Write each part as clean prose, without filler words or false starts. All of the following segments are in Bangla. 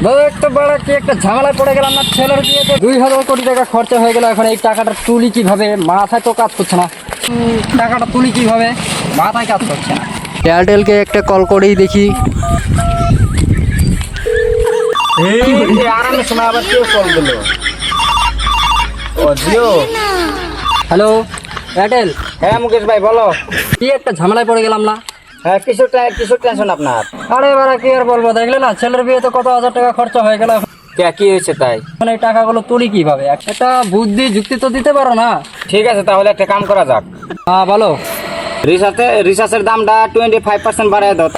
দাদা একটা বড় কি একটা ঝামেলা পড়ে গেলাম না, ছেলের বিয়েতে 2000 কোটি টাকা খরচা হয়ে গেল। এখন এই টাকাটা তুলি কিভাবে, মাথায় তো কাজ করছে না। টাকাটা তুলি কিভাবে, মাথায় কাজ করছে না। এয়ারটেলকে একটা কল করেই দেখি। আরামের সময় আবার কেউ কল দিল। ও জিও। হ্যালো এয়ারটেল। হ্যাঁ মুকেশ ভাই বলো। কি একটা ঝামেলায় পড়ে গেলাম না। হ্যাঁ কিসের টেনশন আপনার? আরে এবার কি আর বলবো, দেখলে না ছেলের বিয়েতে কত হাজার টাকা খরচা হয়ে গেল। কি হয়েছে তাই? এখন এই টাকাগুলো তুলি কিভাবে, একটা বুদ্ধি যুক্তি তো দিতে পারো না। ঠিক আছে তাহলে একটা কাম করা যাক। হ্যাঁ বলো। রিসার্চের দামটা 25% বাড়ায় দাও।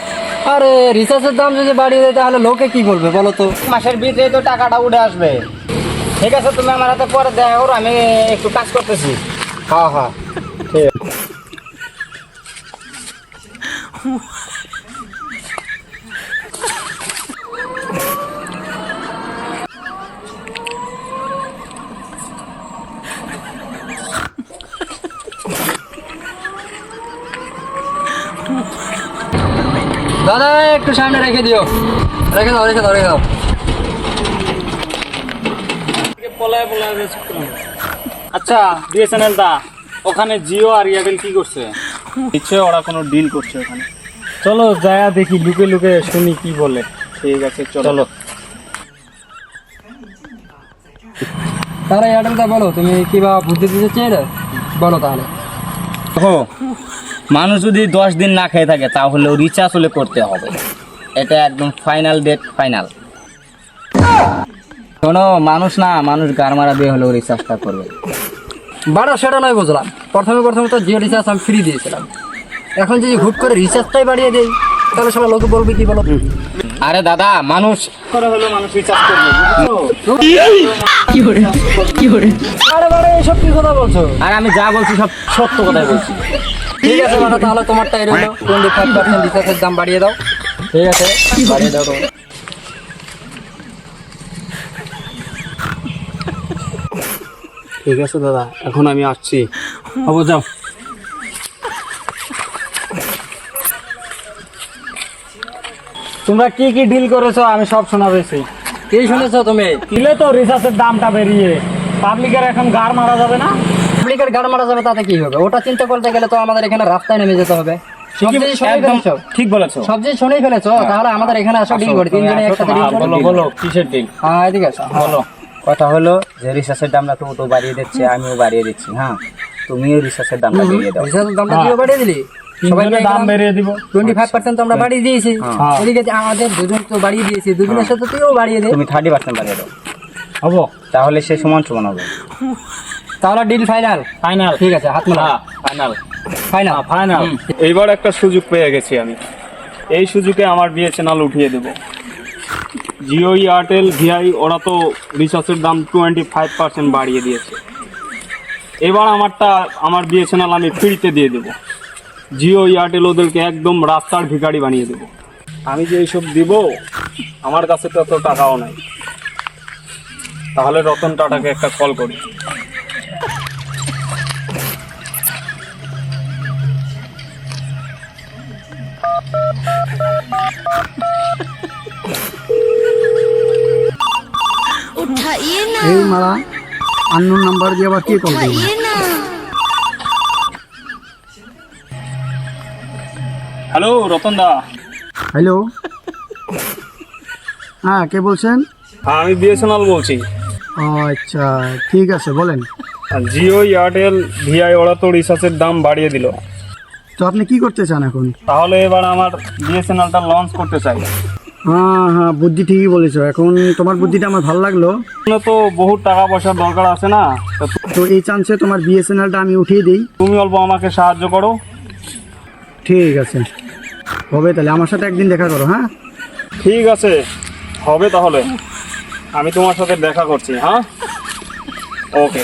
আরে রিচার্জের দাম যদি বাড়িয়ে দেয় তাহলে লোকে কি বলবে বলো তো। মাসের ভিতরে তো টাকাটা উঠে আসবে। ঠিক আছে তুমি আমার হাতে পরে দেখা করো, আমি একটু কাজ করতেছি। হ্যাঁ হ্যাঁ ঠিক আছে। দাদা একটু সামনে রেখে দিও, রেখে দাও রেখে দাও রেখে দাও। আচ্ছা বিএসএনএল দা, ওখানে জিও আর এয়ারটেল কি করছে? নিশ্চয় ওরা কোনো ডিল করছে ওখানে। চলো যায়া দেখি, লুকে লুকে শুনি কি বলে। ঠিক আছে চলো। তাহলে এয়ারটেলটা বলো, তুমি কি বা বুদ্ধি দিতে চাইলে বলো তাহলে। দেখো, মানুষ যদি 10 দিন না খেয়ে থাকে তাহলেও রিচার্জ হলে করতে হবে। এটা একদম ফাইনাল ডেট, ফাইনাল। শোনো, মানুষ গার মারা দিয়ে হলেও রিচার্জটা করবে। বাড়া সেটা নয় বুঝলাম, প্রথমে তো জিও রিচার্জ আমি ফ্রি দিয়েছিলাম। এখন যদি হুট করে রিচার্জটাই বাড়িয়ে দেই তাহলে সবাই লোকে বলবে কি বলো। আরে দাদা, মানুষ করে হলো মানুষ রিচার্জ করবে, আরে বাড়া এইসব কি কথা বলছো? আর আমি যা বলছি সব সত্য কথাই বলছি। ঠিক আছে বাড়া, তাহলে তোমারটাই রইলো, 25% রিচার্জের দাম বাড়িয়ে দাও। ঠিক আছে বাড়িয়ে দাও তোমরা। ঠিক আছে দাদা, এখন আমি আসছি। যাও। তোমরা কি কি ডিল করেছো আমি সব শোনাবেছি। কি শুনেছো তুমি? দিলে তো রিচার্জের দামটা বেরিয়ে পাবলিকের এখন গার মারা যাবে না। পাবলিকের গাড় মারা যাবে তাতে কি হবে? ওটা চিন্তা করতে গেলে তো আমাদের এখানে রাস্তায় নেমে যেতে হবে। একদম ঠিক বলেছো। সবজি শুনেই ফেলেছো, তাহলে আমাদের এখানে আসো, ডিল করি তিনজনে একসাথে ডিল করি। বলো কিসের ডিল? হ্যাঁ এদিকে আসো। বলো। কথা হলো যে রিচার্জের দামটা তো বাড়িয়ে দিচ্ছে, আমিও বাড়িয়ে দিচ্ছি। হ্যাঁ, তুমিও রিচার্জের দামটা বাড়িয়ে দাও। রিচার্জের দামটা দিও বাড়িয়ে দিলি, সবাইকে দাম বেরিয়ে দিব। 25% তো আমরা বাড়িয়ে দিয়েছি। এদিকে আমাদের দুজন তো বাড়িয়ে দিয়েছি, দুজনের সাথে তুইও বাড়িয়ে দে। তুমি 30% বাড়িয়ে দাও, হবো? তাহলে সে সমান হবে। তাহলে ডিল ফাইনাল। ফাইনাল। ঠিক আছে, হাত মেলাও। Final final final. এইবার একটা সুযোগ পেয়ে গেছি আমি। এই সুযোগে আমার বিএসএনএল উঠিয়ে দেব। জিও, এয়ারটেল, ভিআই ওরা তো রিচার্জের দাম 25% বাড়িয়ে দিয়েছে। এবার আমার বিএসএনএল আমি ফ্রিতে দিয়ে দেব। জিও, এয়ারটেল ওদেরকে একদম রাস্তার ভিখারি বানিয়ে দেব। আমি যে এইসব দিব, আমার কাছে তো এত টাকাও নাই। তাহলে রতন টাটাকে একটা কল করি। उठाइए ना, এই মারা আননোন নাম্বার দিয়ে আবার কে কল করবে? उठाइए ना। হ্যালো রতন দা। হ্যালো, হ্যাঁ কে বলছেন? হ্যাঁ আমি বিএসএনএল বলছি। ও আচ্ছা ঠিক আছে বলেন। জিও, এয়ারটেল, ভিআই ওরা তো রিচার্জের দাম বাড়িয়ে দিল। তো আপনি কি করতে চান এখন? তাহলে এবার আমার বিএসএনএলটা লঞ্চ করতে চাই। হ্যাঁ হ্যাঁ বুদ্ধি ঠিকই বলেছো, এখন তোমার বুদ্ধিটা আমার ভালো লাগলো। এখানে তো বহুত টাকা পয়সার দরকার আছে না, তো তো এই চান্সে তোমার বিএসএনএলটা আমি উঠিয়ে দিই। তুমি অল্প আমাকে সাহায্য করো। ঠিক আছে হবে, তাহলে আমার সাথে একদিন দেখা করো। হ্যাঁ ঠিক আছে, হবে তাহলে। আমি তোমার সাথে দেখা করছি। হ্যাঁ ওকে।